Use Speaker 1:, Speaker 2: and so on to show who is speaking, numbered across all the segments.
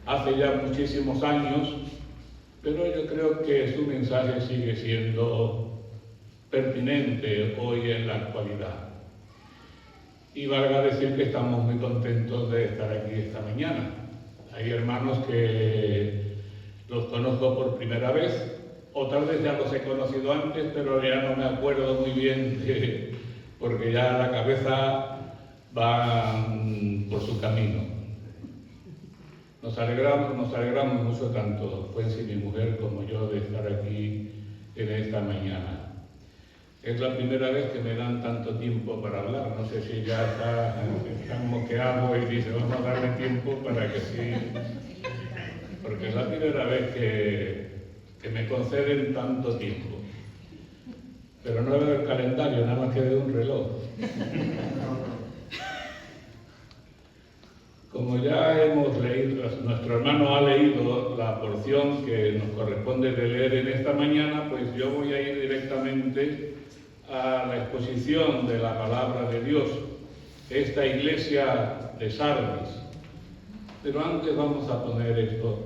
Speaker 1: hace ya muchísimos años, pero yo creo que su mensaje sigue siendo pertinente hoy en la actualidad. Y valga decir que estamos muy contentos de estar aquí esta mañana. Hay hermanos que los conozco por primera vez, o tal vez ya los he conocido antes, pero ya no me acuerdo muy bien porque ya la cabeza va por su camino. Nos alegramos mucho, tanto Fuensi, mi mujer, como yo, de estar aquí en esta mañana. Es la primera vez que me dan tanto tiempo para hablar. No sé si ya están moqueados y dicen, vamos a darle tiempo para que sí. Porque es la primera vez que me conceden tanto tiempo. Pero no veo el calendario, nada más que de un reloj. Como ya hemos leído, nuestro hermano ha leído la porción que nos corresponde de leer en esta mañana, pues yo voy a ir directamente a la exposición de la palabra de Dios, esta iglesia de Sardis. Pero antes vamos a poner esto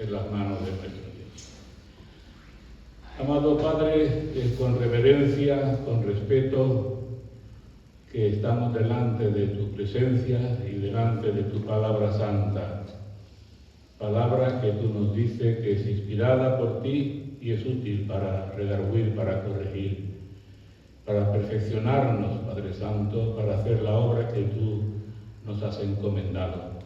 Speaker 1: en las manos de nuestro Dios. Amado Padre, es con reverencia, con respeto, que estamos delante de tu presencia y delante de tu palabra santa. Palabra que tú nos dices que es inspirada por ti y es útil para redarguir, para corregir, para perfeccionarnos, Padre Santo, para hacer la obra que tú nos has encomendado.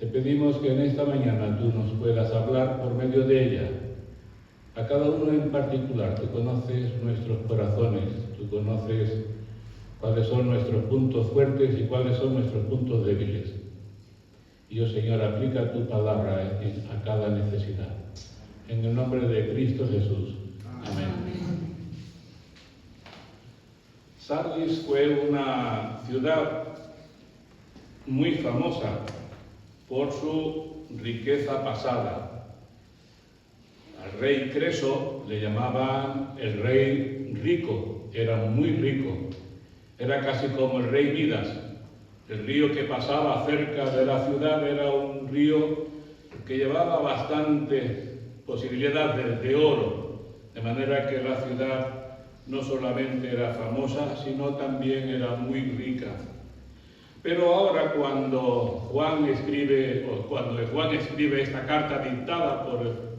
Speaker 1: Te pedimos que en esta mañana tú nos puedas hablar por medio de ella, a cada uno en particular. Tú conoces nuestros corazones, tú conoces cuáles son nuestros puntos fuertes y cuáles son nuestros puntos débiles. Y, oh Señor, aplica tu palabra a cada necesidad. En el nombre de Cristo Jesús. Amén. Sardis fue una ciudad muy famosa por su riqueza pasada. Al rey Creso le llamaban el rey rico, era muy rico. Era casi como el rey Midas. El río que pasaba cerca de la ciudad era un río que llevaba bastantes posibilidades de oro, de manera que la ciudad no solamente era famosa, sino también era muy rica. Pero ahora cuando Juan escribe esta carta dictada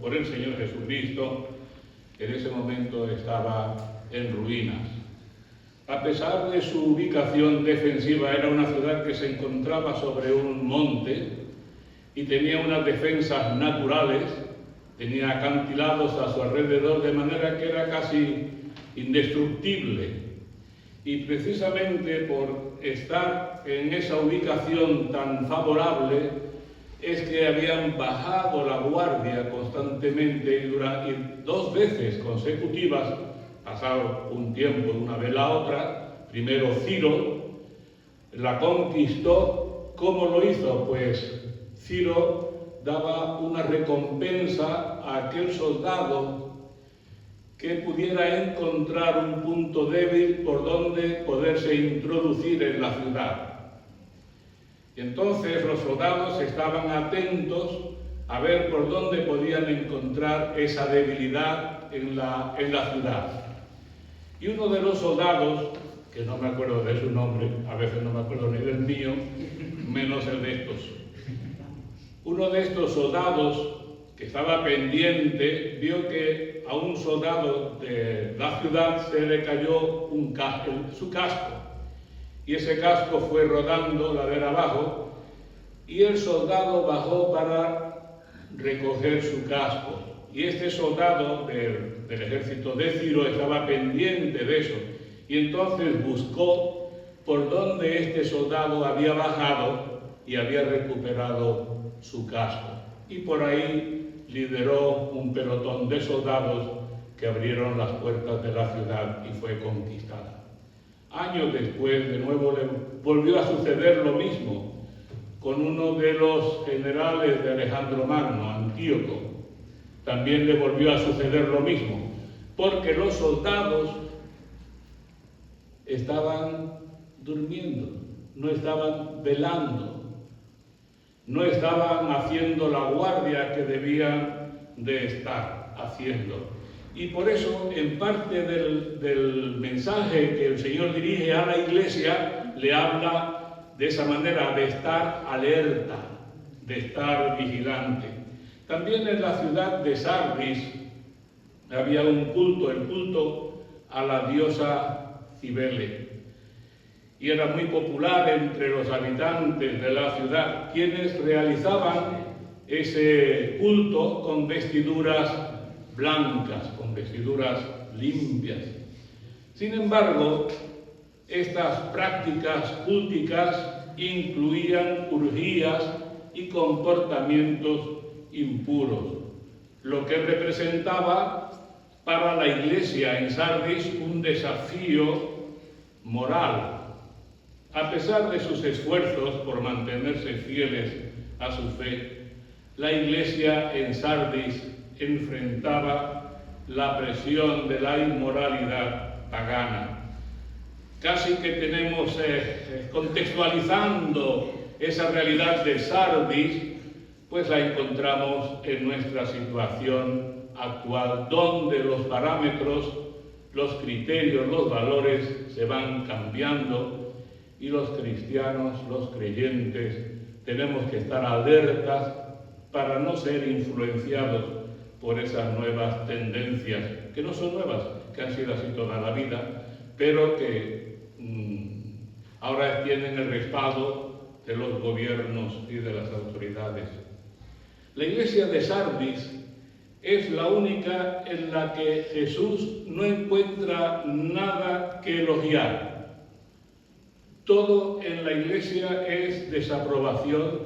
Speaker 1: por el Señor Jesucristo, en ese momento estaba en ruinas. A pesar de su ubicación defensiva, era una ciudad que se encontraba sobre un monte y tenía unas defensas naturales, tenía acantilados a su alrededor, de manera que era casi indestructible. Y precisamente por estar en esa ubicación tan favorable, es que habían bajado la guardia constantemente y 2 veces consecutivas, pasado un tiempo de una vez la otra. Primero Ciro la conquistó. ¿Cómo lo hizo? Pues Ciro daba una recompensa a aquel soldado que pudiera encontrar un punto débil por donde poderse introducir en la ciudad. Y entonces los soldados estaban atentos a ver por dónde podían encontrar esa debilidad en la ciudad. Y uno de los soldados, que no me acuerdo de su nombre, a veces no me acuerdo ni del mío, menos el de estos. Uno de estos soldados que estaba pendiente vio que a un soldado de la ciudad se le cayó su casco. Y ese casco fue rodando ladera abajo y el soldado bajó para recoger su casco. Y este soldado del ejército de Ciro estaba pendiente de eso. Y entonces buscó por dónde este soldado había bajado y había recuperado su casco. Y por ahí lideró un pelotón de soldados que abrieron las puertas de la ciudad y fue conquistada. Años después, de nuevo, le volvió a suceder lo mismo con uno de los generales de Alejandro Magno, Antíoco. También le volvió a suceder lo mismo, porque los soldados estaban durmiendo, no estaban velando, no estaban haciendo la guardia que debían de estar haciendo. Y por eso, en parte del mensaje que el Señor dirige a la Iglesia, le habla de esa manera, de estar alerta, de estar vigilante. También en la ciudad de Sardis había un culto, el culto a la diosa Cibele. Y era muy popular entre los habitantes de la ciudad, quienes realizaban ese culto con vestiduras blancas, con vestiduras limpias. Sin embargo, estas prácticas culticas incluían orgías y comportamientos impuros, lo que representaba para la Iglesia en Sardis un desafío moral. A pesar de sus esfuerzos por mantenerse fieles a su fe, la Iglesia en Sardis enfrentaba la presión de la inmoralidad pagana. Casi que tenemos, contextualizando esa realidad de Sardis, pues la encontramos en nuestra situación actual, donde los parámetros, los criterios, los valores se van cambiando y los cristianos, los creyentes, tenemos que estar alertas para no ser influenciados por esas nuevas tendencias, que no son nuevas, que han sido así toda la vida, pero que ahora tienen el respaldo de los gobiernos y de las autoridades. La iglesia de Sardis es la única en la que Jesús no encuentra nada que elogiar. Todo en la iglesia es desaprobación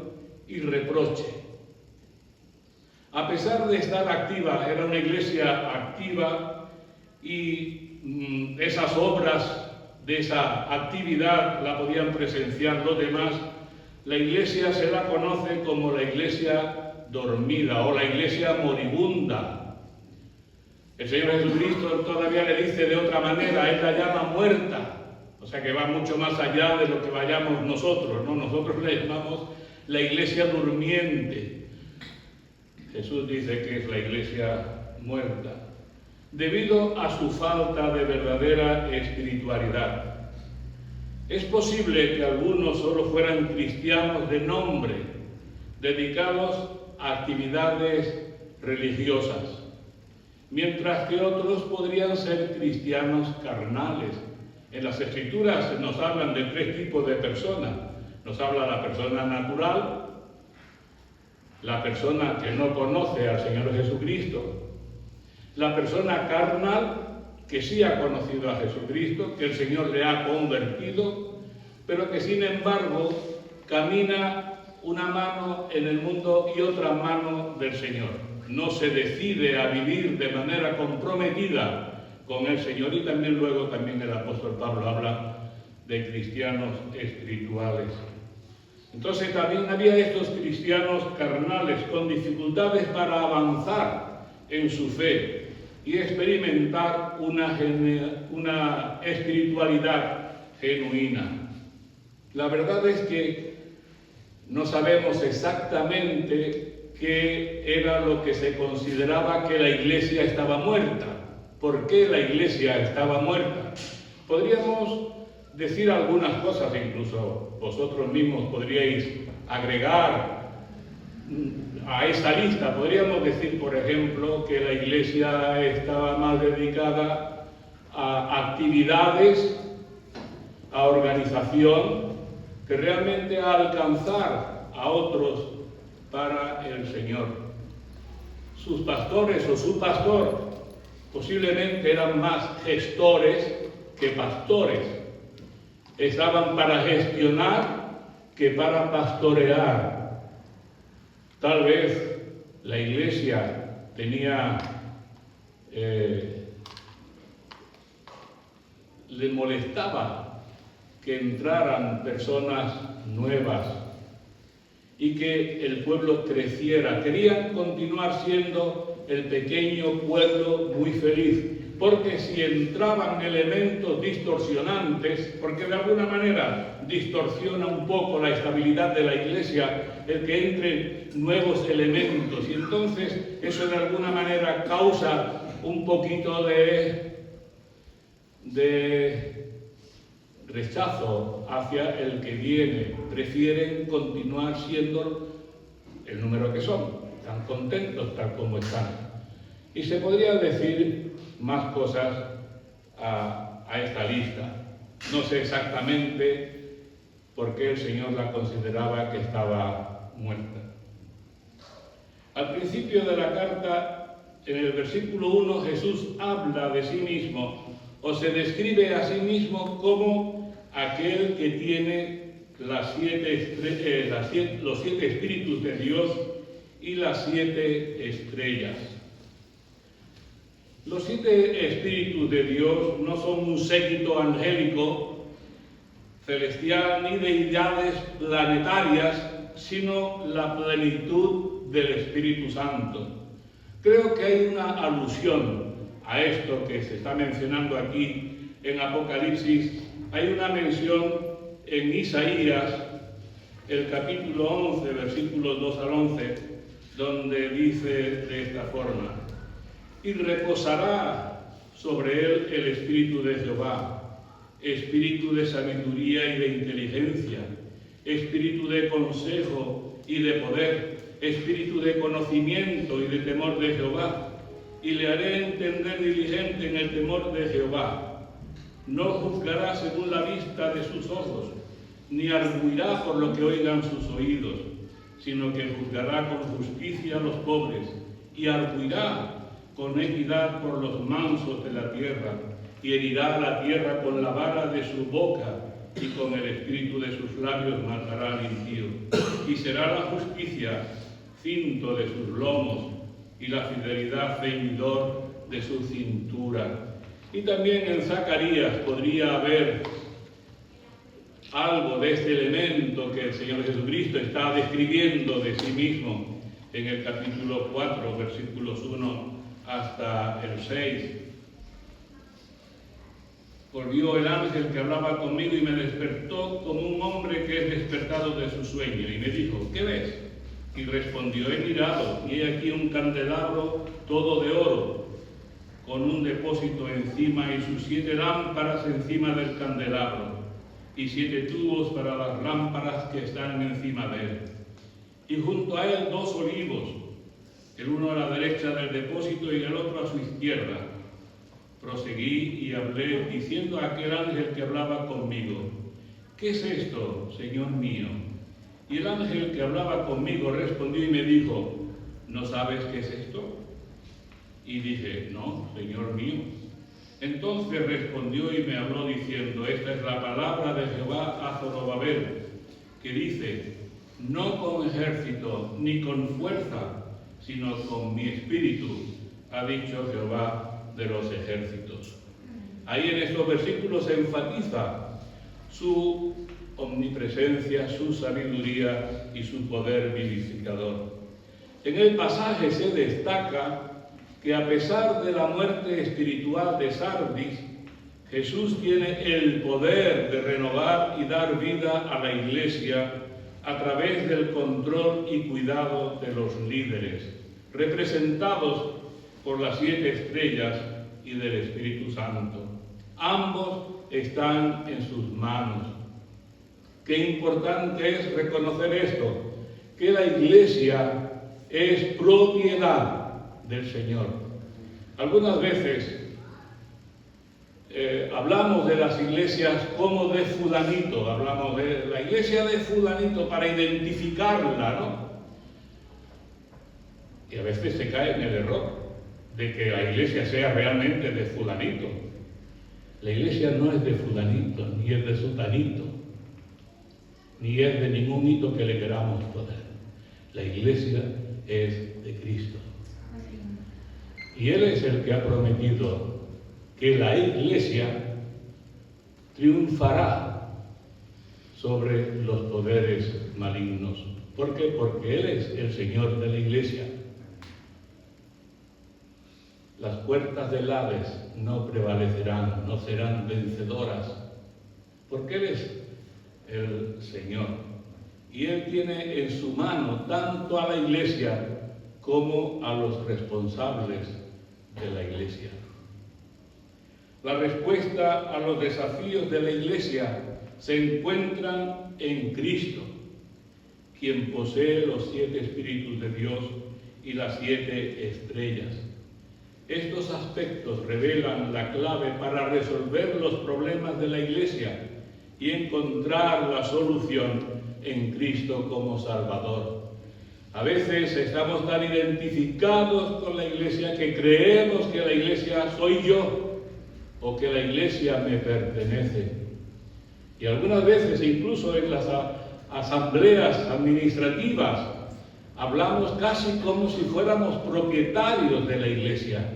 Speaker 1: y reproche. A pesar de estar activa, era una iglesia activa y esas obras de esa actividad la podían presenciar los demás, la iglesia se la conoce como la iglesia dormida o la iglesia moribunda. El Señor Jesucristo todavía le dice de otra manera, Él la llama muerta, o sea que va mucho más allá de lo que vayamos nosotros, ¿no? Nosotros le llamamos la iglesia durmiente. Jesús dice que es la iglesia muerta, debido a su falta de verdadera espiritualidad. Es posible que algunos solo fueran cristianos de nombre, dedicados a actividades religiosas, mientras que otros podrían ser cristianos carnales. En las Escrituras nos hablan de tres tipos de personas. Nos habla la persona natural, la persona que no conoce al Señor Jesucristo, la persona carnal que sí ha conocido a Jesucristo, que el Señor le ha convertido, pero que sin embargo camina una mano en el mundo y otra mano del Señor. No se decide a vivir de manera comprometida con el Señor, y también luego el apóstol Pablo habla de cristianos espirituales. Entonces también había estos cristianos carnales con dificultades para avanzar en su fe y experimentar una espiritualidad genuina. La verdad es que no sabemos exactamente qué era lo que se consideraba que la iglesia estaba muerta. ¿Por qué la iglesia estaba muerta? Podríamos decir algunas cosas, incluso vosotros mismos podríais agregar a esa lista. Podríamos decir, por ejemplo, que la iglesia estaba más dedicada a actividades, a organización, que realmente a alcanzar a otros para el Señor. Sus pastores o su pastor posiblemente eran más gestores que pastores. Estaban para gestionar que para pastorear. Tal vez la iglesia tenía, le molestaba que entraran personas nuevas y que el pueblo creciera. Querían continuar siendo el pequeño pueblo muy feliz, porque si entraban elementos distorsionantes, porque de alguna manera distorsiona un poco la estabilidad de la Iglesia el que entren nuevos elementos, y entonces eso de alguna manera causa un poquito de rechazo hacia el que viene. Prefieren continuar siendo el número que son, tan contentos tal como están. Y se podría decir más cosas a esta lista. No sé exactamente por qué el Señor la consideraba que estaba muerta. Al principio de la carta, en el versículo 1, Jesús habla de sí mismo, o se describe a sí mismo como aquel que tiene los 7 espíritus de Dios y las 7 estrellas. Los 7 espíritus de Dios no son un séquito angélico, celestial, ni deidades planetarias, sino la plenitud del Espíritu Santo. Creo que hay una alusión a esto que se está mencionando aquí en Apocalipsis. Hay una mención en Isaías, el capítulo 11, versículos 2 al 11, donde dice de esta forma: y reposará sobre él el Espíritu de Jehová, Espíritu de sabiduría y de inteligencia, Espíritu de consejo y de poder, Espíritu de conocimiento y de temor de Jehová, y le haré entender diligente en el temor de Jehová. No juzgará según la vista de sus ojos, ni arguirá por lo que oigan sus oídos, sino que juzgará con justicia a los pobres, y arguirá con equidad por los mansos de la tierra, y herirá a la tierra con la vara de su boca, y con el espíritu de sus labios matará al impío. Y será la justicia cinto de sus lomos, y la fidelidad ceñidor de su cintura. Y también en Zacarías podría haber algo de este elemento que el Señor Jesucristo está describiendo de sí mismo en el capítulo 4, versículos 1 hasta el 6. Volvió el ángel que hablaba conmigo y me despertó como un hombre que es despertado de su sueño, y me dijo: ¿qué ves? Y respondió: he mirado, y he aquí un candelabro todo de oro, con un depósito encima, y sus 7 lámparas encima del candelabro, y 7 tubos para las lámparas que están encima de él. Y junto a él 2 olivos, el uno a la derecha del depósito y el otro a su izquierda. Proseguí y hablé, diciendo a aquel ángel que hablaba conmigo: ¿qué es esto, Señor mío? Y el ángel que hablaba conmigo respondió y me dijo: ¿no sabes qué es esto? Y dije: no, Señor mío. Entonces respondió y me habló diciendo: esta es la palabra de Jehová a Zorobabel, que dice: no con ejército ni con fuerza, sino con mi espíritu, ha dicho Jehová de los ejércitos. Ahí en estos versículos se enfatiza su omnipresencia, su sabiduría y su poder vivificador. En el pasaje se destaca que a pesar de la muerte espiritual de Sardis, Jesús tiene el poder de renovar y dar vida a la Iglesia a través del control y cuidado de los líderes, representados por las 7 estrellas y del Espíritu Santo. Ambos están en sus manos. Qué importante es reconocer esto, que la Iglesia es propiedad del Señor. Algunas veces hablamos de las iglesias como de fulanito, hablamos de la iglesia de fulanito para identificarla, ¿no? Y a veces se cae en el error de que la iglesia sea realmente de fulanito. La iglesia no es de fulanito, ni es de sutanito, ni es de ningún hito que le queramos poner. La iglesia es de Cristo. Y Él es el que ha prometido que la Iglesia triunfará sobre los poderes malignos. ¿Por qué? Porque Él es el Señor de la Iglesia. las puertas del Hades no prevalecerán, no serán vencedoras, porque Él es el Señor. Y Él tiene en su mano tanto a la Iglesia como a los responsables de la Iglesia. La respuesta a los desafíos de la Iglesia se encuentran en Cristo, quien posee los 7 Espíritus de Dios y las 7 estrellas. Estos aspectos revelan la clave para resolver los problemas de la Iglesia y encontrar la solución en Cristo como Salvador. A veces estamos tan identificados con la Iglesia que creemos que la Iglesia soy yo o que la Iglesia me pertenece. Y algunas veces, incluso en las asambleas administrativas, hablamos casi como si fuéramos propietarios de la Iglesia.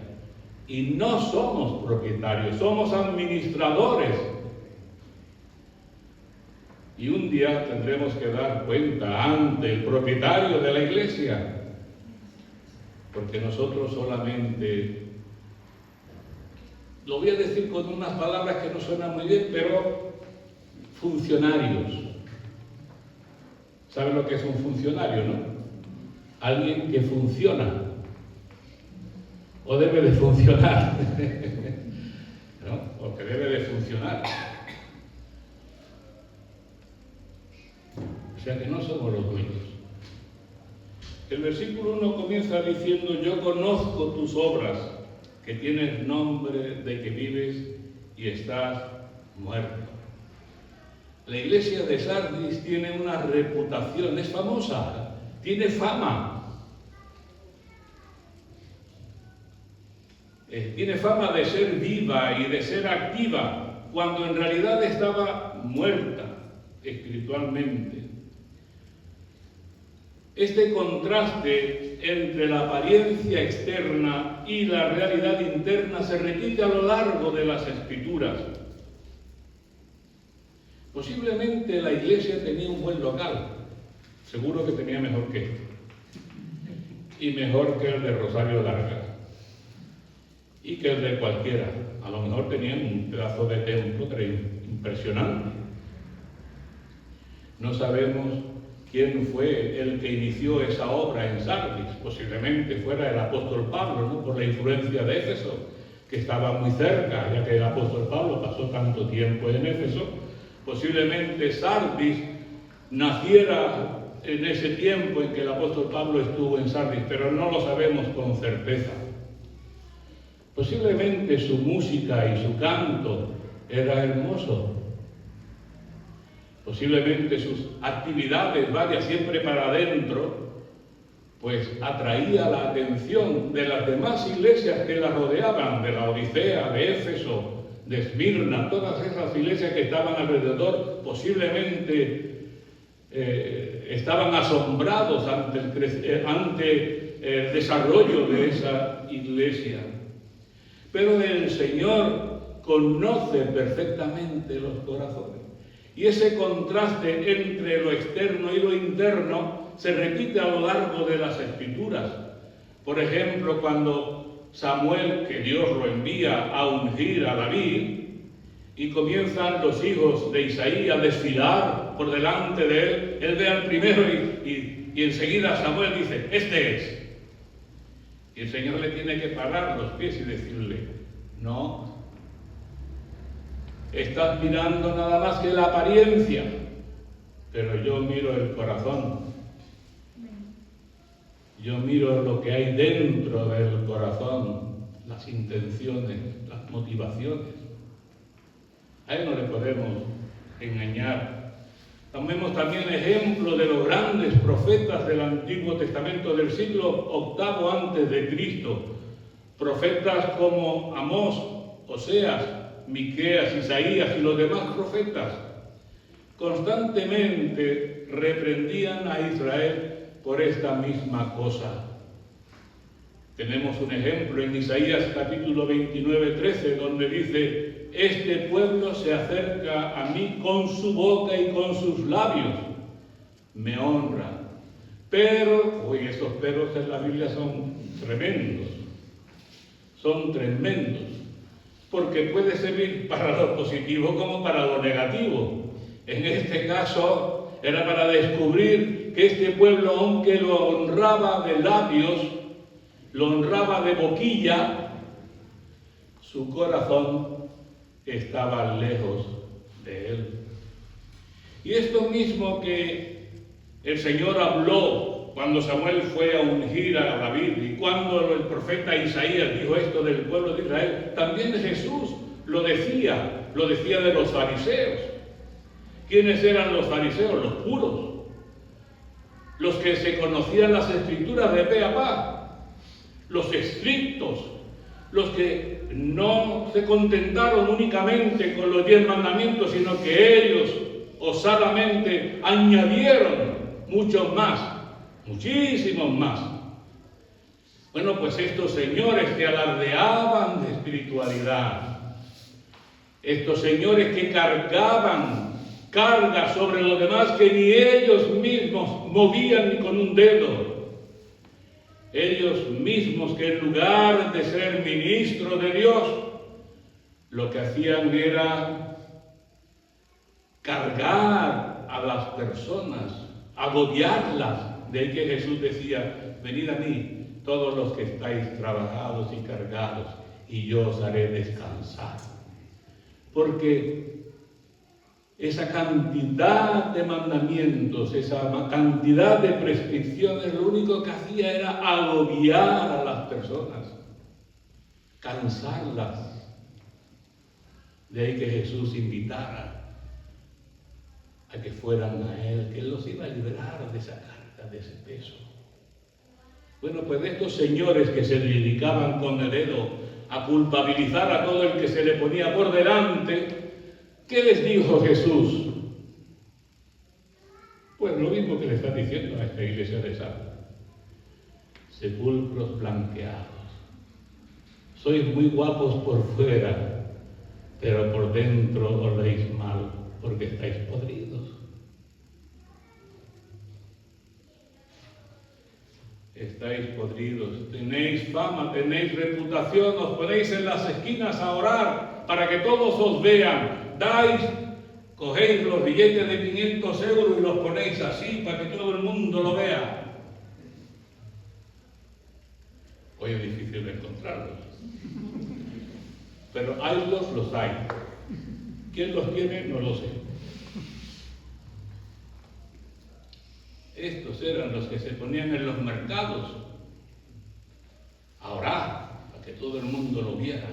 Speaker 1: Y no somos propietarios, somos administradores. Y un día tendremos que dar cuenta ante el propietario de la Iglesia, porque nosotros solamente, lo voy a decir con unas palabras que no suenan muy bien, pero funcionarios. ¿Saben lo que es un funcionario, no? Alguien que funciona, o debe de funcionar, ¿no? O que debe de funcionar. O sea que no somos los dueños. El versículo 1 comienza diciendo: yo conozco tus obras, que tienes nombre de que vives y estás muerto. La iglesia de Sardis tiene una reputación, es famosa, tiene fama. Tiene fama de ser viva y de ser activa, cuando en realidad estaba muerta espiritualmente. Este contraste entre la apariencia externa y la realidad interna se repite a lo largo de las Escrituras. Posiblemente la iglesia tenía un buen local, seguro que tenía mejor que este, y mejor que el de Rosario Larga, y que el de cualquiera. A lo mejor tenían un pedazo de templo que era impresionante. No sabemos quién fue el que inició esa obra en Sardis. Posiblemente fuera el apóstol Pablo, ¿no? Por la influencia de Éfeso, que estaba muy cerca, ya que el apóstol Pablo pasó tanto tiempo en Éfeso. Posiblemente Sardis naciera en ese tiempo en que el apóstol Pablo estuvo en Sardis, pero no lo sabemos con certeza. Posiblemente su música y su canto era hermoso. Posiblemente sus actividades, varias siempre para adentro, pues atraía la atención de las demás iglesias que la rodeaban, de la Odisea, de Éfeso, de Esmirna, todas esas iglesias que estaban alrededor. Posiblemente estaban asombrados ante el desarrollo de esa iglesia. Pero el Señor conoce perfectamente los corazones. Y ese contraste entre lo externo y lo interno se repite a lo largo de las Escrituras. Por ejemplo, cuando Samuel, que Dios lo envía a ungir a David, y comienzan los hijos de Isaí a desfilar por delante de él ve al primero y enseguida Samuel dice: este es. Y el Señor le tiene que parar los pies y decirle: no, estás mirando nada más que la apariencia, pero yo miro el corazón. Yo miro lo que hay dentro del corazón, las intenciones, las motivaciones. A él no le podemos engañar. Tomemos también ejemplo de los grandes profetas del Antiguo Testamento del siglo VIII antes de Cristo. Profetas como Amós, Oseas, Miqueas, Isaías y los demás profetas constantemente reprendían a Israel por esta misma cosa. Tenemos un ejemplo en Isaías capítulo 29:13, donde dice: este pueblo se acerca a mí con su boca y con sus labios, me honra. Pero, estos peros en la Biblia son tremendos. son tremendos, porque puede servir para lo positivo como para lo negativo. En este caso era para descubrir que este pueblo, aunque lo honraba de labios, lo honraba de boquilla, su corazón estaba lejos de él. Y esto mismo que el Señor habló cuando Samuel fue a ungir a David y cuando el profeta Isaías dijo esto del pueblo de Israel, también Jesús lo decía de los fariseos. ¿Quiénes eran los fariseos? Los puros, los que se conocían las escrituras de pe a pa, los estrictos, los que no se contentaron únicamente con los 10 mandamientos, sino que ellos osadamente añadieron muchos más, muchísimos más. Bueno, pues estos señores que alardeaban de espiritualidad, estos señores que cargaban cargas sobre los demás que ni ellos mismos movían ni con un dedo, ellos mismos que en lugar de ser ministros de Dios, lo que hacían era cargar a las personas, agobiarlas. De ahí que Jesús decía: venid a mí todos los que estáis trabajados y cargados, y yo os haré descansar. Porque esa cantidad de mandamientos, esa cantidad de prescripciones, lo único que hacía era agobiar a las personas, cansarlas. De ahí que Jesús invitara a que fueran a Él, que Él los iba a liberar de esa carga, de ese peso. Bueno, pues de estos señores que se dedicaban con el dedo a culpabilizar a todo el que se le ponía por delante, ¿qué les dijo Jesús? Pues lo mismo que le está diciendo a esta iglesia de Salta. Sepulcros blanqueados. Sois muy guapos por fuera, pero por dentro oléis mal, porque estáis podridos. Estáis podridos, tenéis fama, tenéis reputación, os ponéis en las esquinas a orar para que todos os vean. Cogéis los billetes de 500 euros y los ponéis así para que todo el mundo lo vea. Hoy es difícil encontrarlos, pero haylos los hay. ¿Quién los tiene? No lo sé. Estos eran los que se ponían en los mercados a orar para que todo el mundo lo viera.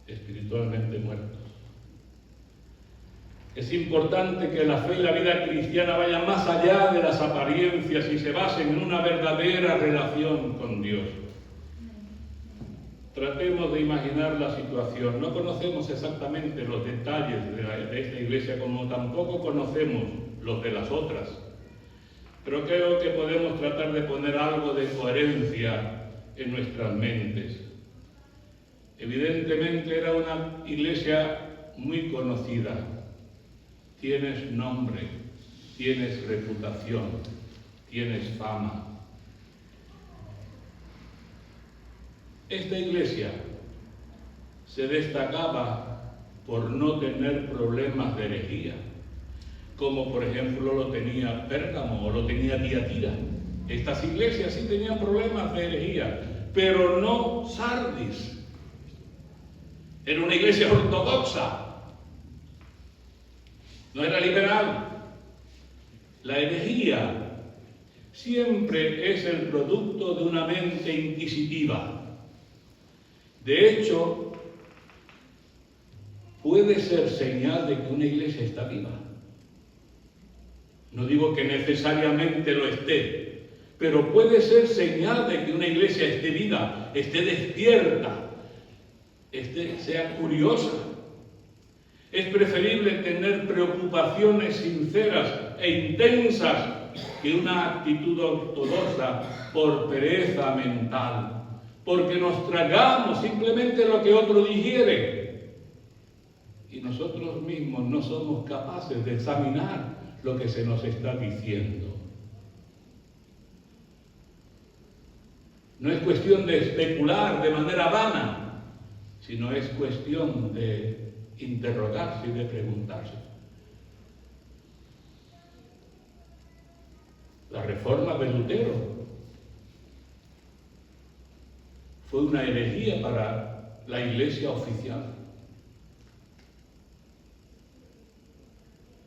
Speaker 1: Espiritualmente muertos. Es importante que la fe y la vida cristiana vayan más allá de las apariencias y se basen en una verdadera relación con Dios. Tratemos de imaginar la situación. No conocemos exactamente los detalles de esta iglesia, como tampoco conocemos los de las otras. Pero creo que podemos tratar de poner algo de coherencia en nuestras mentes. Evidentemente era una iglesia muy conocida. Tienes nombre, tienes reputación, tienes fama. Esta iglesia se destacaba por no tener problemas de herejía, como por ejemplo lo tenía Pérgamo o lo tenía Tiatira. Estas iglesias sí tenían problemas de herejía, pero no Sardis. Era una iglesia ortodoxa, no era liberal. La herejía siempre es el producto de una mente inquisitiva. De hecho, puede ser señal de que una iglesia está viva. No digo que necesariamente lo esté, pero puede ser señal de que una iglesia esté viva, esté despierta, sea curiosa. Es preferible tener preocupaciones sinceras e intensas que una actitud ortodoxa por pereza mental, porque nos tragamos simplemente lo que otro digiere y nosotros mismos no somos capaces de examinar lo que se nos está diciendo. No es cuestión de especular de manera vana, sino es cuestión de interrogarse y de preguntarse. La reforma de Lutero fue una herejía para la Iglesia oficial.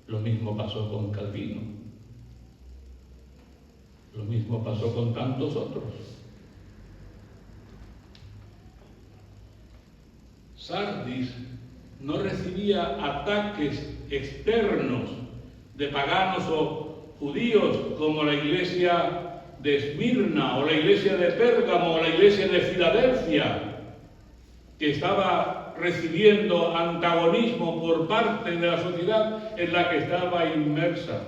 Speaker 1: Lo mismo pasó con Calvino. Lo mismo pasó con tantos otros. Sardis no recibía ataques externos de paganos o judíos como la iglesia de Esmirna o la iglesia de Pérgamo o la iglesia de Filadelfia, que estaba recibiendo antagonismo por parte de la sociedad en la que estaba inmersa.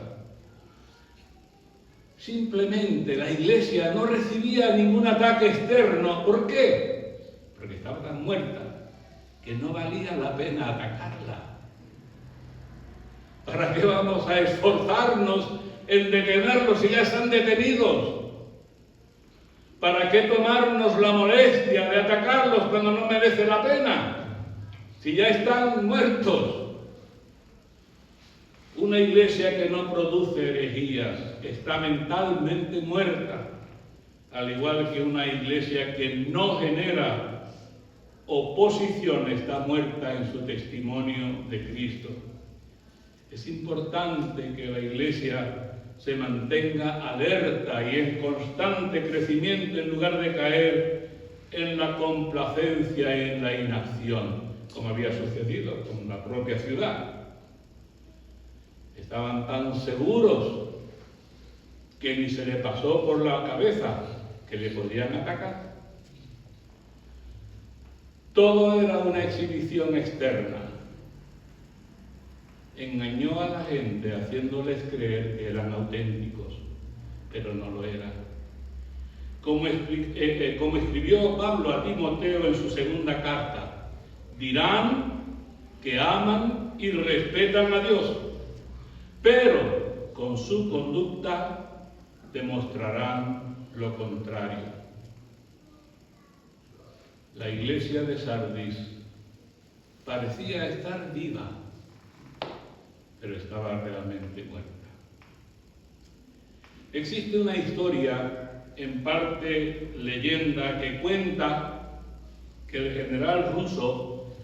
Speaker 1: Simplemente la iglesia no recibía ningún ataque externo. ¿Por qué? Porque estaba tan muerta que no valía la pena atacarla. ¿Para qué vamos a esforzarnos en detenerlos si ya están detenidos? ¿Para qué tomarnos la molestia de atacarlos cuando no merece la pena? Si ya están muertos. Una iglesia que no produce herejías está mentalmente muerta, al igual que una iglesia que no genera oposición está muerta en su testimonio de Cristo. Es importante que la iglesia se mantenga alerta y en constante crecimiento en lugar de caer en la complacencia y en la inacción, como había sucedido con la propia ciudad. Estaban tan seguros que ni se le pasó por la cabeza que le podían atacar. Todo era una exhibición externa. Engañó a la gente haciéndoles creer que eran auténticos, pero no lo eran. Como escribió Pablo a Timoteo en su segunda carta, dirán que aman y respetan a Dios, pero con su conducta demostrarán lo contrario. La iglesia de Sardis parecía estar viva, pero estaba realmente muerta. Existe una historia, en parte leyenda, que cuenta que el general ruso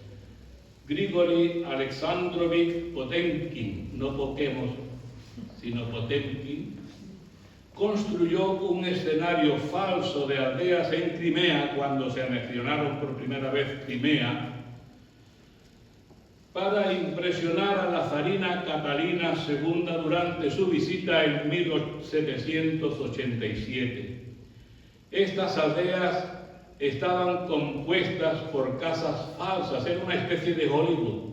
Speaker 1: Grigori Alexandrovich Potemkin, no Pokémon, sino Potemkin, construyó un escenario falso de aldeas en Crimea cuando se anexionaron por primera vez Crimea, para impresionar a la zarina Catalina II durante su visita en 1787. Estas aldeas estaban compuestas por casas falsas, era una especie de Hollywood,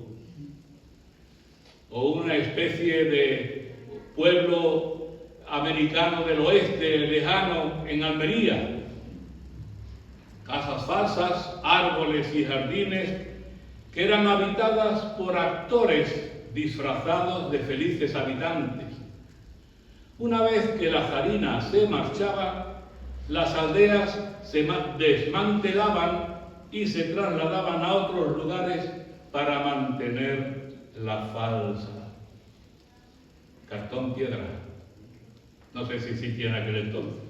Speaker 1: o una especie de pueblo americano del oeste lejano en Almería. Casas falsas, árboles y jardines que eran habitadas por actores disfrazados de felices habitantes. Una vez que la zarina se marchaba, las aldeas se desmantelaban y se trasladaban a otros lugares para mantener la falsa. Cartón piedra. No sé si existía en aquel entonces,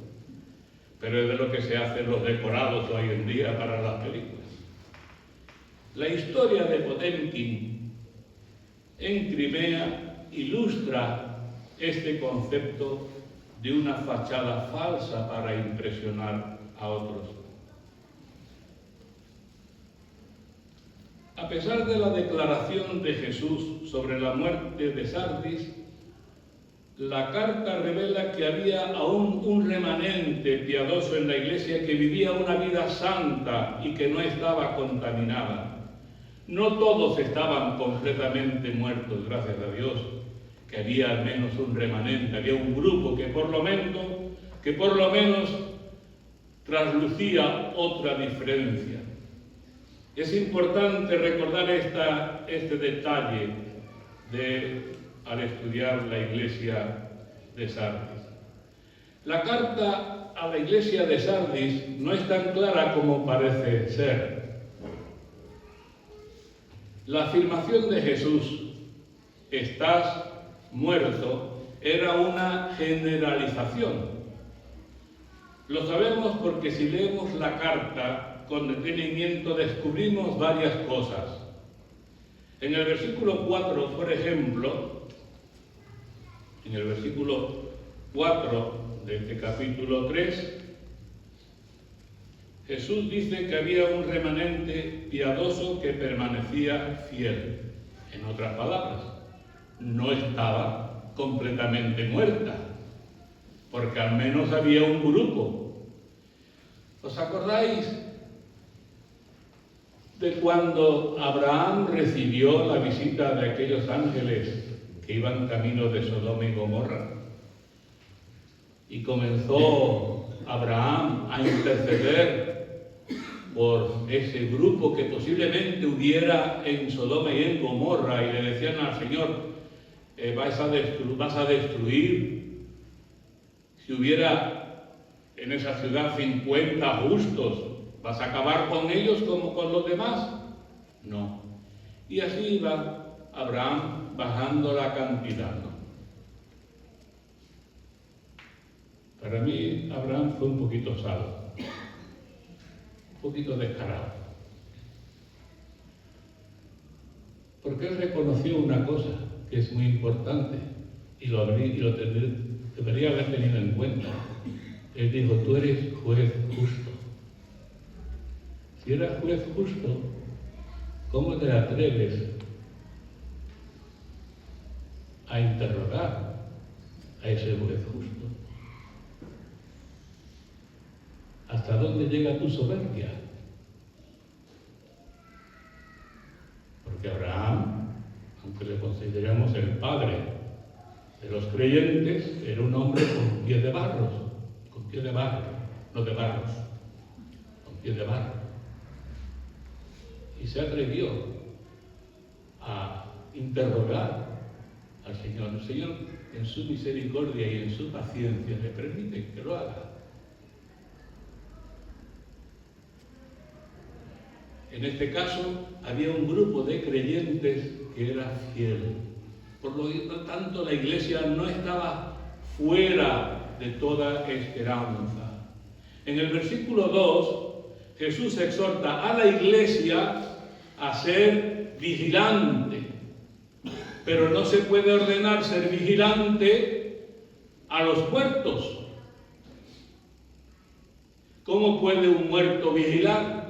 Speaker 1: pero es de lo que se hacen los decorados hoy en día para las películas. La historia de Potemkin en Crimea ilustra este concepto de una fachada falsa para impresionar a otros. A pesar de la declaración de Jesús sobre la muerte de Sardis, la carta revela que había aún un remanente piadoso en la iglesia que vivía una vida santa y que no estaba contaminada. No todos estaban completamente muertos, gracias a Dios, que había al menos un remanente, había un grupo que por lo menos traslucía otra diferencia. Es importante recordar este detalle al estudiar la iglesia de Sardis. La carta a la iglesia de Sardis no es tan clara como parece ser. La afirmación de Jesús, estás muerto, era una generalización. Lo sabemos porque si leemos la carta con detenimiento descubrimos varias cosas. En el versículo 4, por ejemplo, en el versículo 4 de este capítulo 3, Jesús dice que había un remanente piadoso que permanecía fiel. En otras palabras, no estaba completamente muerta, porque al menos había un grupo. ¿Os acordáis de cuando Abraham recibió la visita de aquellos ángeles que iban camino de Sodoma y Gomorra? Y comenzó Abraham a interceder por ese grupo que posiblemente hubiera en Sodoma y en Gomorra, y le decían al Señor, vas a destruir. Si hubiera en esa ciudad 50 justos, ¿vas a acabar con ellos como con los demás? No. Y así iba Abraham bajando la cantidad, ¿no? Para mí, Abraham fue un poquito salvo, un poquito descarado. Porque él reconoció una cosa que es muy importante y lo debería haber tenido en cuenta. Él dijo, tú eres juez justo. Si eras juez justo, ¿cómo te atreves a interrogar a ese juez justo? ¿Hasta dónde llega tu soberbia? Porque Abraham, aunque le consideramos el padre de los creyentes, era un hombre con pies de barro, no de barros, con pies de barro. Y se atrevió a interrogar al Señor. El Señor, en su misericordia y en su paciencia, le permite que lo haga. En este caso, había un grupo de creyentes que era fiel. Por lo tanto, la iglesia no estaba fuera de toda esperanza. En el versículo 2, Jesús exhorta a la iglesia a ser vigilante. Pero no se puede ordenar ser vigilante a los muertos. ¿Cómo puede un muerto vigilar?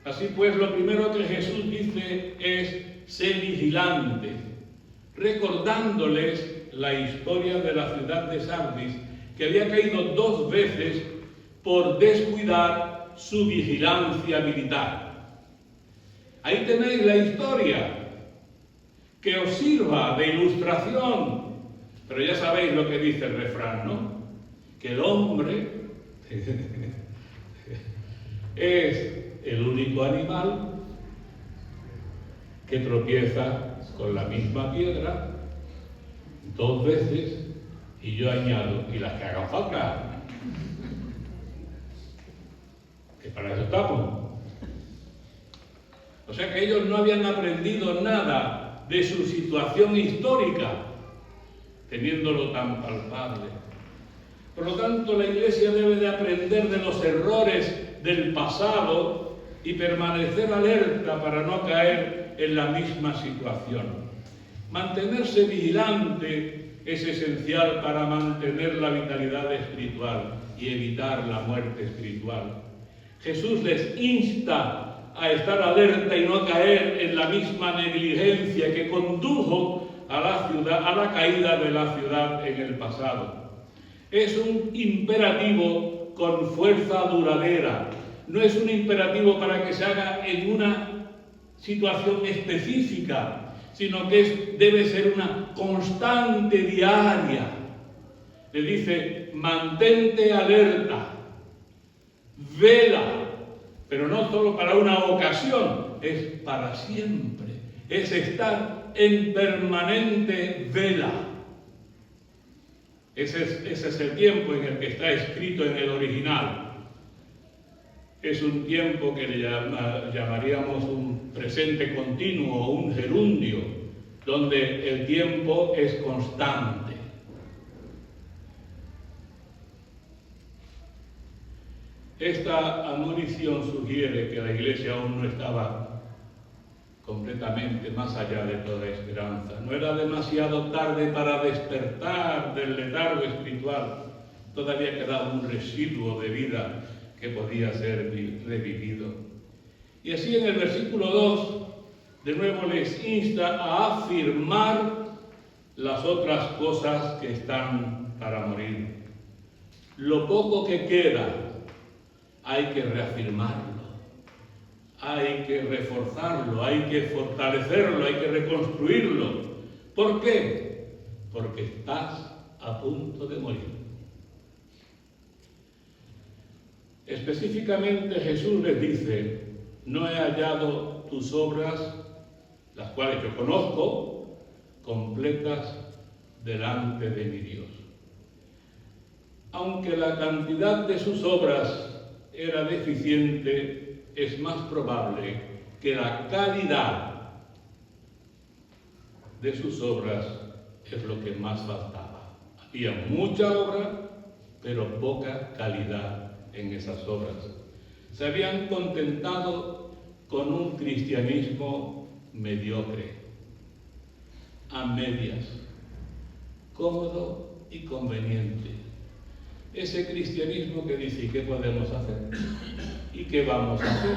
Speaker 1: Así pues, lo primero que Jesús dice es, sé vigilante, recordándoles la historia de la ciudad de Sardis, que había caído 2 veces por descuidar su vigilancia militar. Ahí tenéis la historia, que os sirva de ilustración, pero ya sabéis lo que dice el refrán, ¿no? Que el hombre es el único animal que tropieza con la misma piedra 2 veces, y yo añado, y las que hagan falta, que para eso estamos. O sea que ellos no habían aprendido nada de su situación histórica, teniéndolo tan palpable. Por lo tanto, la Iglesia debe de aprender de los errores del pasado y permanecer alerta para no caer en la misma situación. Mantenerse vigilante es esencial para mantener la vitalidad espiritual y evitar la muerte espiritual. Jesús les insta a estar alerta y no caer en la misma negligencia que condujo a la caída de la ciudad en el pasado. Es un imperativo con fuerza duradera. No es un imperativo para que se haga en una situación específica, sino que debe ser una constante diaria. Le dice, mantente alerta, vela, pero no solo para una ocasión, es para siempre. Es estar en permanente vela. Ese es el tiempo en el que está escrito en el original. Es un tiempo que llamaríamos un presente continuo o un gerundio, donde el tiempo es constante. Esta admonición sugiere que la Iglesia aún no estaba completamente más allá de toda esperanza. No era demasiado tarde para despertar del letargo espiritual. Todavía quedaba un residuo de vida que podía ser revivido. Y así en el versículo 2, de nuevo les insta a afirmar las otras cosas que están para morir. Lo poco que queda hay que reafirmarlo, hay que reforzarlo, hay que fortalecerlo, hay que reconstruirlo. ¿Por qué? Porque estás a punto de morir. Específicamente Jesús les dice: no he hallado tus obras, las cuales yo conozco, completas delante de mi Dios. Aunque la cantidad de sus obras era deficiente, es más probable que la calidad de sus obras es lo que más faltaba. Había mucha obra, pero poca calidad en esas obras. Se habían contentado con un cristianismo mediocre, a medias, cómodo y conveniente. Ese cristianismo que dice: ¿qué podemos hacer? ¿Y qué vamos a hacer?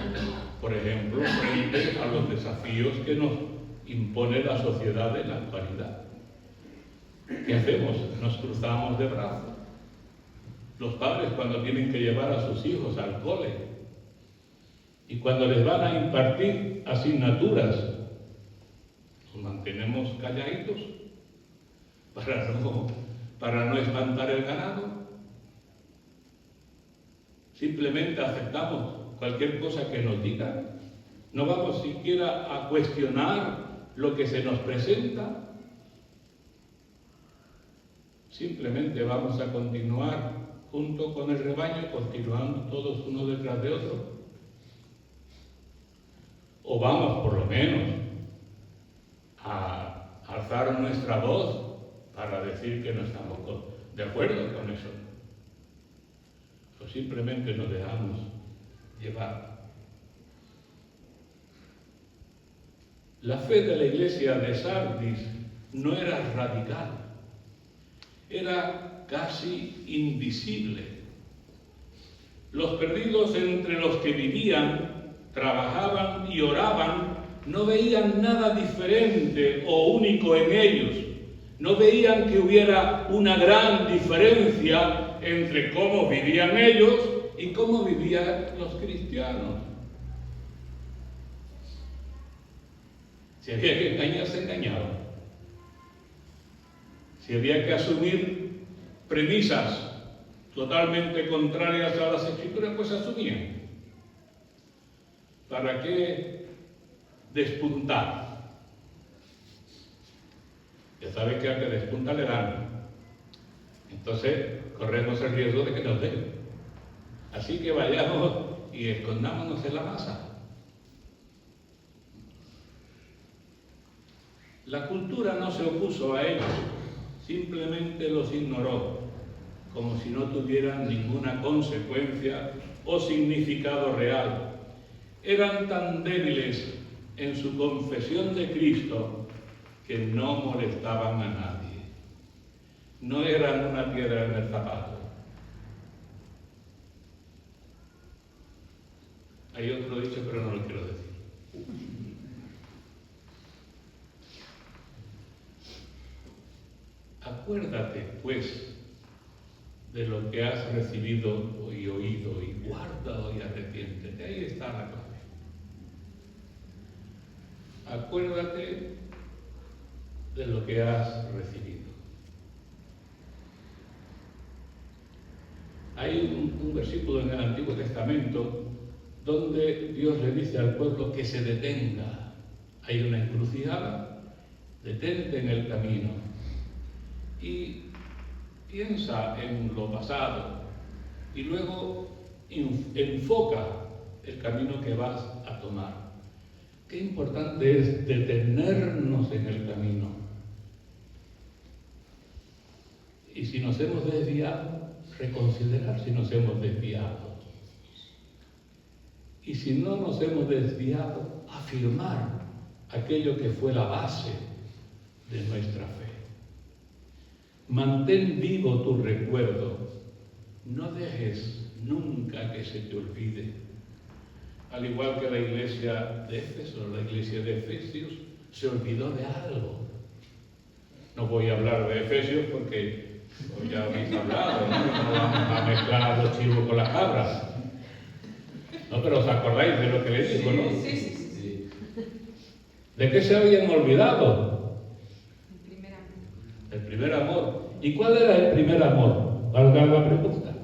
Speaker 1: Por ejemplo, frente a los desafíos que nos impone la sociedad en la actualidad. ¿Qué hacemos? Nos cruzamos de brazos. Los padres, cuando tienen que llevar a sus hijos al cole y cuando les van a impartir asignaturas, nos mantenemos calladitos para no espantar el ganado. Simplemente aceptamos cualquier cosa que nos digan. No vamos siquiera a cuestionar lo que se nos presenta. Simplemente vamos a continuar junto con el rebaño, continuando todos uno detrás de otro. O vamos por lo menos a alzar nuestra voz para decir que no estamos de acuerdo con eso. O simplemente nos dejamos llevar. La fe de la iglesia de Sardis no era radical, era casi invisible. Los perdidos entre los que vivían, trabajaban y oraban no veían nada diferente o único en ellos. No veían que hubiera una gran diferencia entre cómo vivían ellos y cómo vivían los cristianos. Si había que engañar, se engañaban. Si había que asumir premisas totalmente contrarias a las Escrituras, pues asumían. ¿Para qué despuntar? Ya sabe que al que despunta le dan. Entonces corremos el riesgo de que nos den. Así que vayamos y escondámonos en la masa. La cultura no se opuso a ellos, simplemente los ignoró, como si no tuvieran ninguna consecuencia o significado real. Eran tan débiles en su confesión de Cristo que no molestaban a nadie. No eran una piedra en el zapato. Hay otro dicho, pero no lo quiero decir. Acuérdate, pues, de lo que has recibido y oído, y guárdalo y arrepiéntete. Ahí está la clave. Acuérdate de lo que has recibido. Hay un versículo en el Antiguo Testamento donde Dios le dice al pueblo que se detenga. Hay una encrucijada, detente en el camino. Y piensa en lo pasado y luego enfoca el camino que vas a tomar. Qué importante es detenernos en el camino. Y si nos hemos desviado, reconsiderar si nos hemos desviado. Y si no nos hemos desviado, afirmar aquello que fue la base de nuestra fe. Mantén vivo tu recuerdo. No dejes nunca que se te olvide. Al igual que la iglesia de Éfeso, la iglesia de Efesios se olvidó de algo. No voy a hablar de Efesios porque ya habéis hablado, ¿no? No vamos a mezclar a los chivos con las cabras. No, pero os acordáis de lo que les digo, ¿no?
Speaker 2: Sí.
Speaker 1: ¿De qué se habían olvidado?
Speaker 2: El primer amor.
Speaker 1: El primer amor. ¿Y cuál era el primer amor? Valga la pregunta,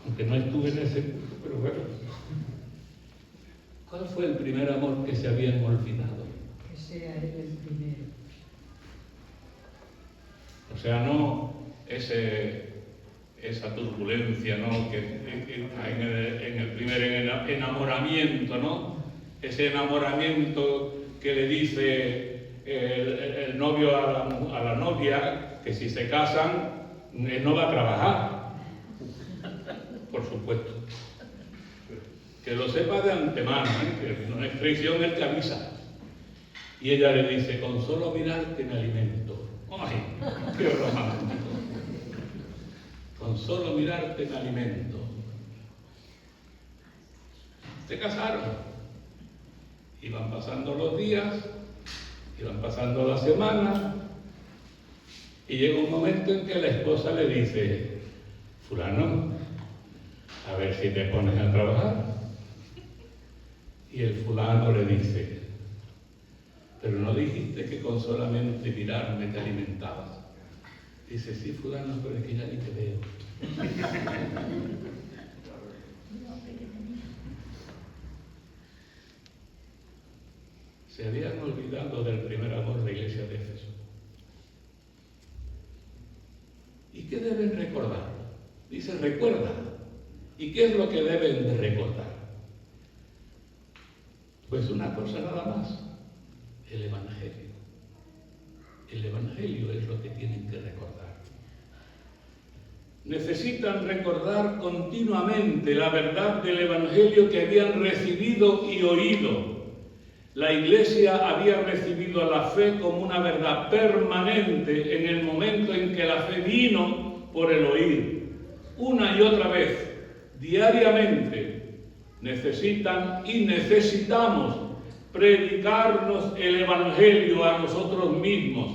Speaker 1: aunque no estuve en ese punto, pero bueno. ¿Cuál fue el primer amor que se habían olvidado?
Speaker 3: Que sea Él el primero.
Speaker 1: O sea, no esa turbulencia, ¿no? que en el primer enamoramiento, ¿no? Ese enamoramiento que le dice el novio a la novia que si se casan no va a trabajar, por supuesto. Que lo sepa de antemano, que no es traición el que avisa. Y ella le dice, con solo mirarte me alimento. ¡Ay, qué romántico! Con solo mirarte me alimento. Se casaron. Iban pasando los días, iban pasando las semanas, y llega un momento en que la esposa le dice, fulano, a ver si te pones a trabajar. Y el fulano le dice, pero no dijiste que con solamente mirarme te alimentabas. Dice, sí, fulano, pero es que ya ni te veo. Se habían olvidado del primer amor de la iglesia de Éfeso. ¿Y qué deben recordar? Dice, recuerda. ¿Y qué es lo que deben de recordar? Pues una cosa nada más, el Evangelio. El Evangelio es lo que tienen que recordar. Necesitan recordar continuamente la verdad del Evangelio que habían recibido y oído. La Iglesia había recibido la fe como una verdad permanente en el momento en que la fe vino por el oír. Una y otra vez, diariamente, necesitan y necesitamos predicarnos el Evangelio a nosotros mismos.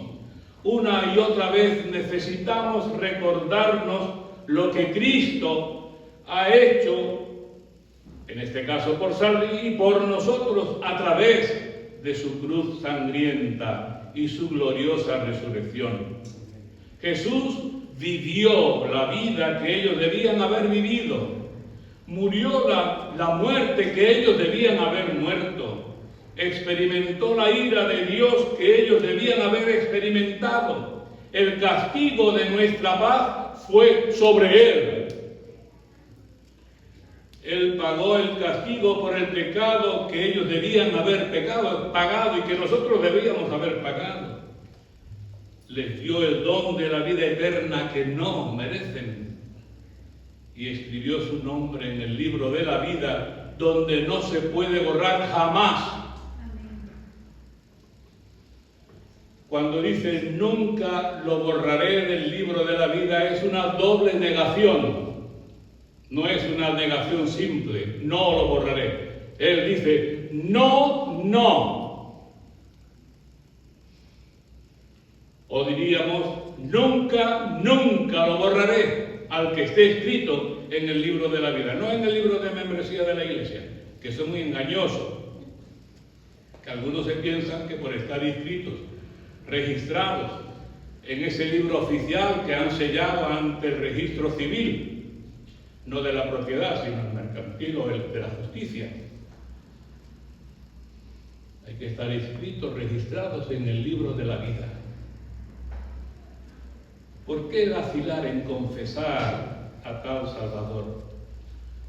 Speaker 1: Una y otra vez necesitamos recordarnos lo que Cristo ha hecho, en este caso por Salvi y por nosotros a través de su cruz sangrienta y su gloriosa resurrección. Jesús vivió la vida que ellos debían haber vivido, murió la muerte que ellos debían haber muerto, experimentó la ira de Dios que ellos debían haber experimentado. El castigo de nuestra paz fue sobre Él. Él pagó el castigo por el pecado que ellos debían haber pagado y que nosotros debíamos haber pagado. Les dio el don de la vida eterna que no merecen. Y escribió su nombre en el libro de la vida, donde no se puede borrar jamás. Cuando dice nunca lo borraré del libro de la vida, es una doble negación. No es una negación simple, no lo borraré. Él dice no. O diríamos nunca lo borraré al que esté escrito en el libro de la vida, no en el libro de membresía de la iglesia, que eso es muy engañoso. Que algunos se piensan que por estar inscritos, registrados en ese libro oficial que han sellado ante el registro civil, no de la propiedad, sino el mercantil o el de la justicia. Hay que estar inscritos, registrados en el libro de la vida. ¿Por qué vacilar en confesar a tal Salvador?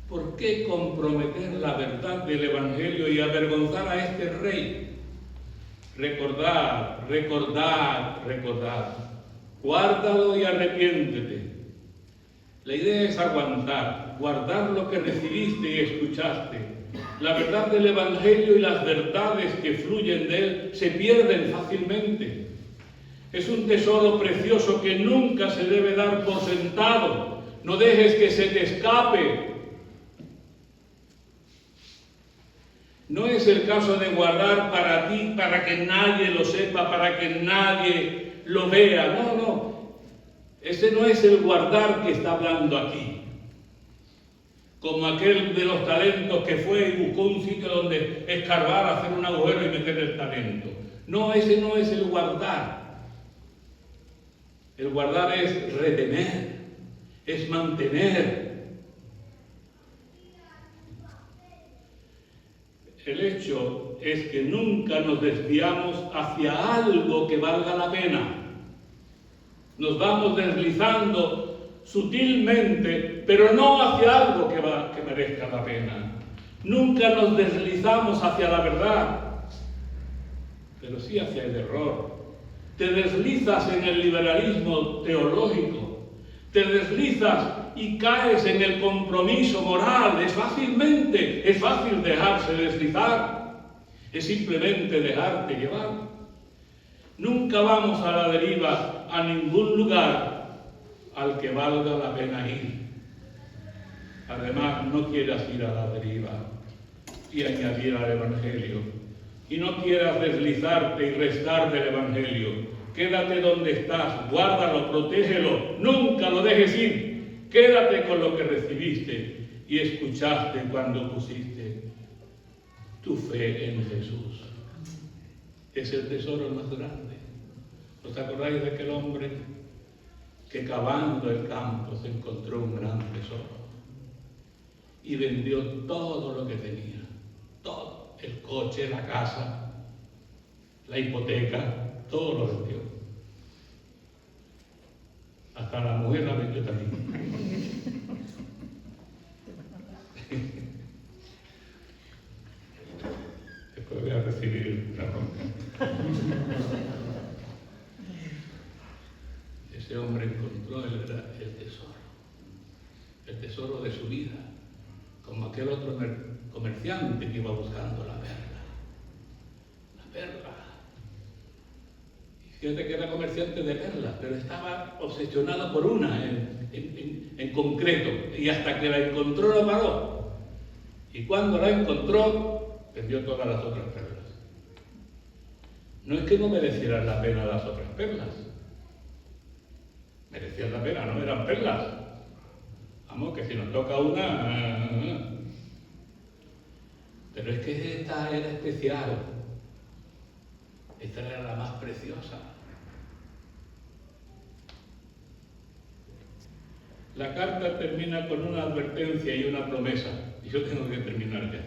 Speaker 1: ¿Por qué comprometer la verdad del Evangelio y avergonzar a este Rey? Recordad, recordad, recordad. Guárdalo y arrepiéntete. La idea es aguantar, guardar lo que recibiste y escuchaste. La verdad del Evangelio y las verdades que fluyen de él se pierden fácilmente. Es un tesoro precioso que nunca se debe dar por sentado. No dejes que se te escape. No es el caso de guardar para ti, para que nadie lo sepa, para que nadie lo vea. No, no. Ese no es el guardar que está hablando aquí. Como aquel de los talentos que fue y buscó un sitio donde escarbar, hacer un agujero y meter el talento. No, ese no es el guardar. El guardar es retener, es mantener. El hecho es que nunca nos desviamos hacia algo que valga la pena. Nos vamos deslizando sutilmente, pero no hacia algo que merezca la pena. Nunca nos deslizamos hacia la verdad, pero sí hacia el error. Te deslizas en el liberalismo teológico, te deslizas y caes en el compromiso moral. Es fácil dejarse deslizar, es simplemente dejarte llevar. Nunca vamos a la deriva a ningún lugar al que valga la pena ir. Además, no quieras ir a la deriva y añadir al Evangelio. Y no quieras deslizarte y restar del Evangelio. Quédate donde estás, guárdalo, protégelo, nunca lo dejes ir. Quédate con lo que recibiste y escuchaste cuando pusiste tu fe en Jesús. Es el tesoro más grande. ¿Os acordáis de aquel hombre que cavando el campo se encontró un gran tesoro y vendió todo lo que tenía? Todo, el coche, la casa, la hipoteca, todo lo vendió. Hasta la mujer la vendió también. Después voy a recibir la bronca. Ese hombre encontró el tesoro de su vida, como aquel otro comerciante que iba buscando la perla. La perla. Y fíjate que era comerciante de perlas, pero estaba obsesionado por una en concreto, y hasta que la encontró la paró. Y cuando la encontró, vendió todas las otras perlas. No es que no merecieran la pena las otras perlas. Merecían la pena, no eran perlas. Vamos, que si nos toca una... Pero es que esta era especial. Esta era la más preciosa. La carta termina con una advertencia y una promesa. Y yo tengo que terminar ya.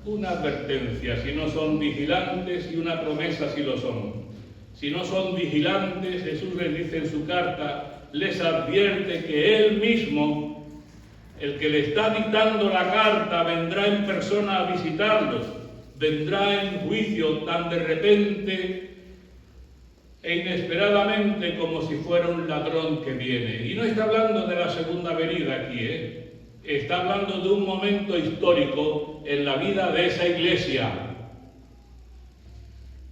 Speaker 1: Una advertencia si no son vigilantes y una promesa si lo son. Si no son vigilantes, Jesús les dice en su carta, les advierte que Él mismo, el que le está dictando la carta, vendrá en persona a visitarlos, vendrá en juicio tan de repente e inesperadamente como si fuera un ladrón que viene. Y no está hablando de la segunda venida aquí, está hablando de un momento histórico en la vida de esa iglesia.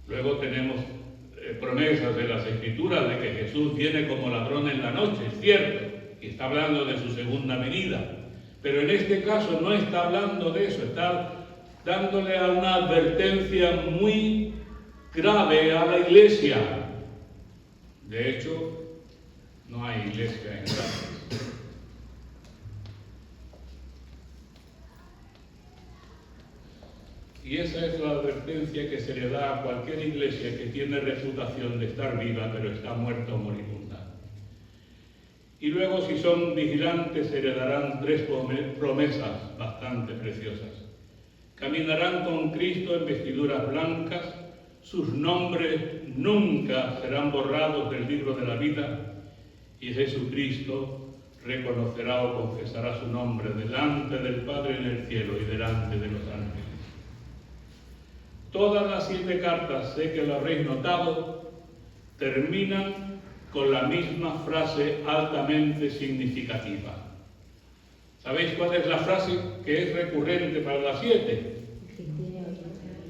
Speaker 1: Luego tenemos promesas de las Escrituras de que Jesús viene como ladrón en la noche, es cierto, y está hablando de su segunda venida, pero en este caso no está hablando de eso, está dándole a una advertencia muy grave a la iglesia. De hecho, no hay iglesia en Grandes. Y esa es la advertencia que se le da a cualquier iglesia que tiene reputación de estar viva, pero está muerta o moribunda. Y luego, si son vigilantes, se le darán 3 promesas bastante preciosas. Caminarán con Cristo en vestiduras blancas, sus nombres nunca serán borrados del libro de la vida y Jesucristo reconocerá o confesará su nombre delante del Padre en el cielo y delante de los ángeles. Todas las 7 cartas, sé que lo habréis notado, terminan con la misma frase altamente significativa. ¿Sabéis cuál es la frase que es recurrente para las 7?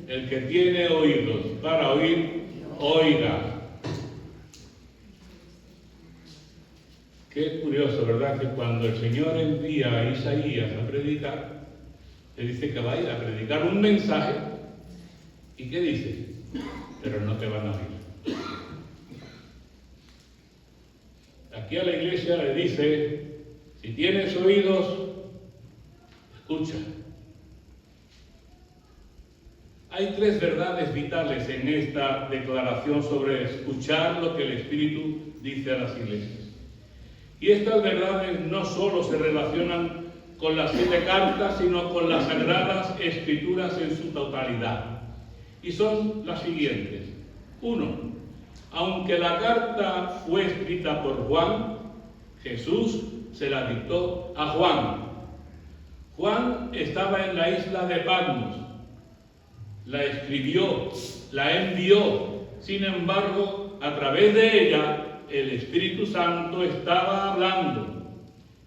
Speaker 1: El que tiene oídos para oír, oiga. Qué curioso, ¿verdad? Que cuando el Señor envía a Isaías a predicar, le dice que va a ir a predicar un mensaje. ¿Y qué dice? Pero no te van a oír. Aquí a la iglesia le dice, si tienes oídos, escucha. Hay 3 verdades vitales en esta declaración sobre escuchar lo que el Espíritu dice a las iglesias. Y estas verdades no solo se relacionan con las 7 cartas, sino con las Sagradas Escrituras en su totalidad. Y son las siguientes. 1. Aunque la carta fue escrita por Juan, Jesús se la dictó a Juan. Juan estaba en la isla de Patmos, la escribió, la envió. Sin embargo, a través de ella, el Espíritu Santo estaba hablando.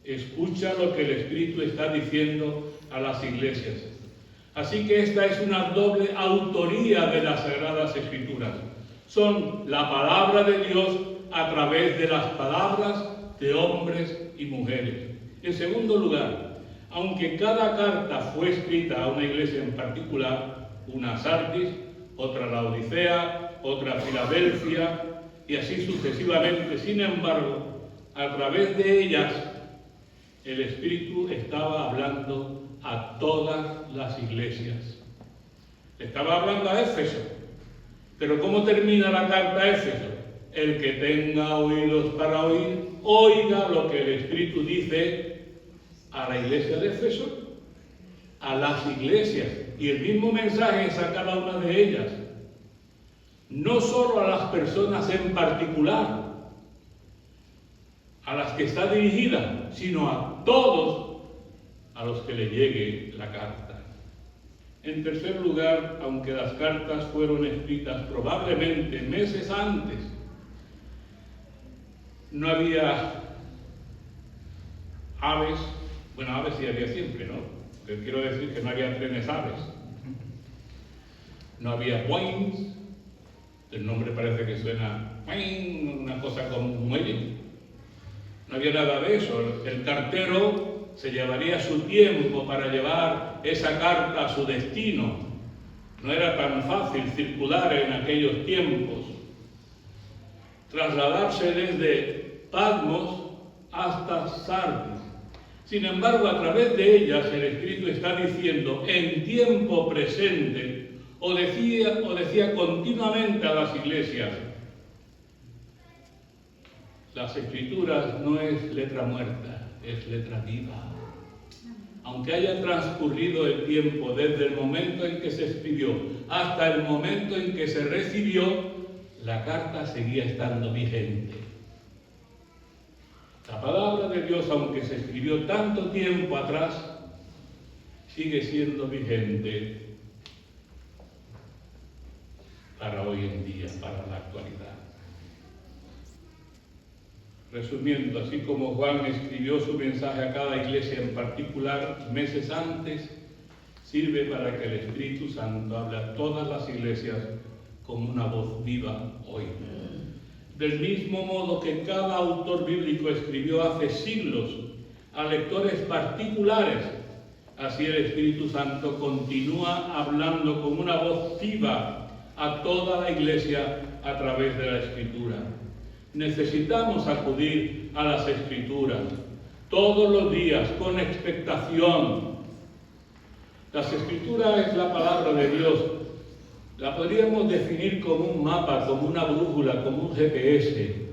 Speaker 1: Escucha lo que el Espíritu está diciendo a las iglesias. Así que esta es una doble autoría de las Sagradas Escrituras. Son la palabra de Dios a través de las palabras de hombres y mujeres. En segundo lugar, aunque cada carta fue escrita a una iglesia en particular, una Sardis, otra Laodicea, otra Filadelfia, y así sucesivamente, sin embargo, a través de ellas, el Espíritu estaba hablando a todas las iglesias. Estaba hablando a Éfeso. Pero ¿cómo termina la carta a Éfeso? El que tenga oídos para oír, oiga lo que el Espíritu dice a la iglesia de Éfeso, a las iglesias. Y el mismo mensaje es a cada una de ellas. No solo a las personas en particular, a las que está dirigida, sino a todos a los que le llegue la carta. En tercer lugar, aunque las cartas fueron escritas probablemente meses antes, no había aves, bueno, aves sí había siempre, ¿no? Pero quiero decir que no había trenes aves, no había Boeings, el nombre parece que suena Boeing, una cosa como un muelle, no había nada de eso. El cartero se llevaría su tiempo para llevar esa carta a su destino. No era tan fácil circular en aquellos tiempos. Trasladarse desde Patmos hasta Sardis. Sin embargo, a través de ellas el Espíritu está diciendo en tiempo presente, o decía continuamente a las iglesias, las Escrituras no es letra muerta, es letra viva. Aunque haya transcurrido el tiempo desde el momento en que se escribió hasta el momento en que se recibió, la carta seguía estando vigente. La palabra de Dios, aunque se escribió tanto tiempo atrás, sigue siendo vigente para hoy en día, para la actualidad. Resumiendo, así como Juan escribió su mensaje a cada iglesia en particular meses antes, sirve para que el Espíritu Santo hable a todas las iglesias como una voz viva hoy. Del mismo modo que cada autor bíblico escribió hace siglos a lectores particulares, así el Espíritu Santo continúa hablando con una voz viva a toda la iglesia a través de la Escritura. Necesitamos acudir a las Escrituras todos los días con expectación. Las Escrituras es la palabra de Dios. La podríamos definir como un mapa, como una brújula, como un GPS.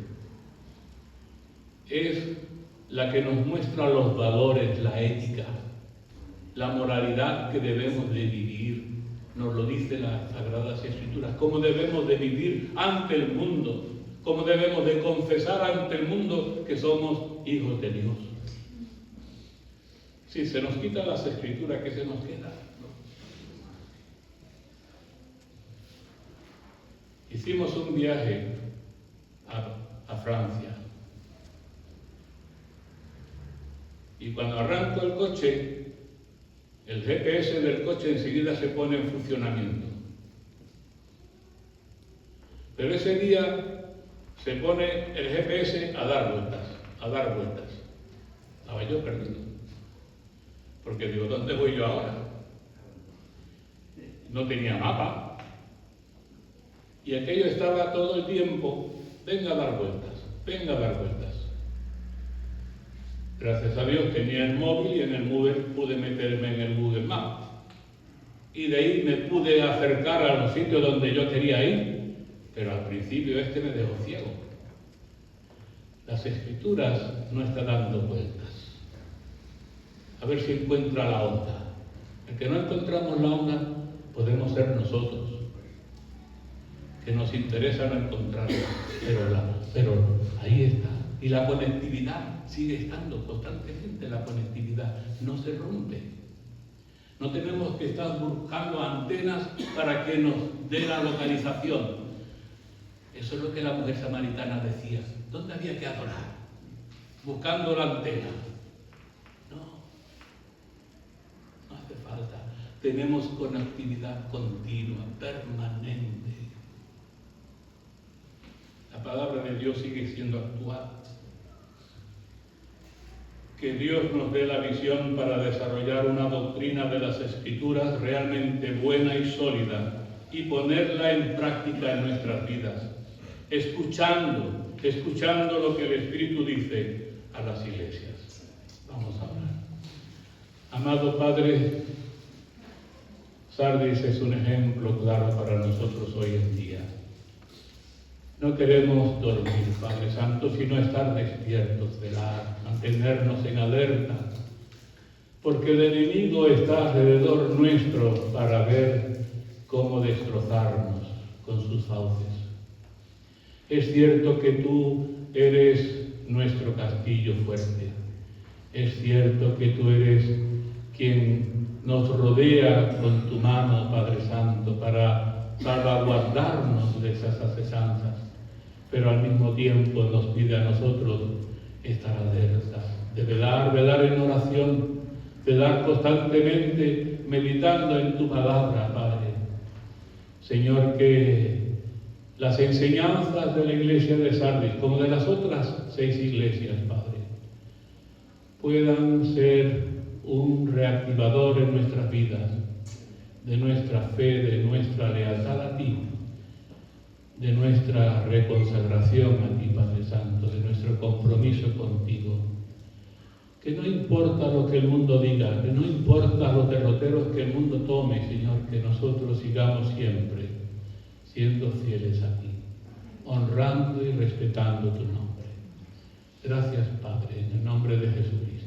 Speaker 1: Es la que nos muestra los valores, la ética, la moralidad que debemos de vivir, nos lo dice las Sagradas Escrituras, cómo debemos de vivir ante el mundo, cómo debemos de confesar ante el mundo que somos hijos de Dios. Si se nos quitan las Escrituras, ¿qué se nos queda? Hicimos un viaje a Francia. Y cuando arranco el coche, el GPS del coche enseguida se pone en funcionamiento. Pero ese día se pone el GPS a dar vueltas, a dar vueltas. Estaba yo perdido. Porque digo, ¿dónde voy yo ahora? No tenía mapa. Y aquello estaba todo el tiempo, venga a dar vueltas, venga a dar vueltas. Gracias a Dios tenía el móvil y en el móvil pude meterme en el Google Maps. Y de ahí me pude acercar a los sitios donde yo quería ir, pero al principio me dejó ciego. Las Escrituras no están dando vueltas. A ver si encuentra la onda. El que no encontramos la onda, podemos ser nosotros, que nos interesa no encontrarla, pero ahí está. Y la conectividad sigue estando constantemente, la conectividad no se rompe. No tenemos que estar buscando antenas para que nos dé la localización. Eso es lo que la mujer samaritana decía. ¿Dónde había que adorar? Buscando la antena. No hace falta. Tenemos conectividad continua, permanente. La palabra de Dios sigue siendo actual. Que Dios nos dé la visión para desarrollar una doctrina de las Escrituras realmente buena y sólida y ponerla en práctica en nuestras vidas, escuchando lo que el Espíritu dice a las iglesias. Vamos a orar. Amado Padre, Sardis es un ejemplo claro para nosotros hoy en día. No queremos dormir, Padre Santo, sino estar despiertos, velar, mantenernos en alerta, porque el enemigo está alrededor nuestro para ver cómo destrozarnos con sus fauces. Es cierto que tú eres nuestro castillo fuerte. Es cierto que tú eres quien nos rodea con tu mano, Padre Santo, para salvaguardarnos de esas asechanzas. Pero al mismo tiempo nos pide a nosotros estar alerta, de velar en oración, velar constantemente meditando en tu palabra, Padre. Señor, que las enseñanzas de la iglesia de Sardis, como de las otras 6 iglesias, Padre, puedan ser un reactivador en nuestras vidas, de nuestra fe, de nuestra lealtad a ti, de nuestra reconsagración a ti, Padre Santo, de nuestro compromiso contigo. Que no importa lo que el mundo diga, que no importa los derroteros que el mundo tome, Señor, que nosotros sigamos siempre siendo fieles a ti, honrando y respetando tu nombre. Gracias, Padre, en el nombre de Jesucristo.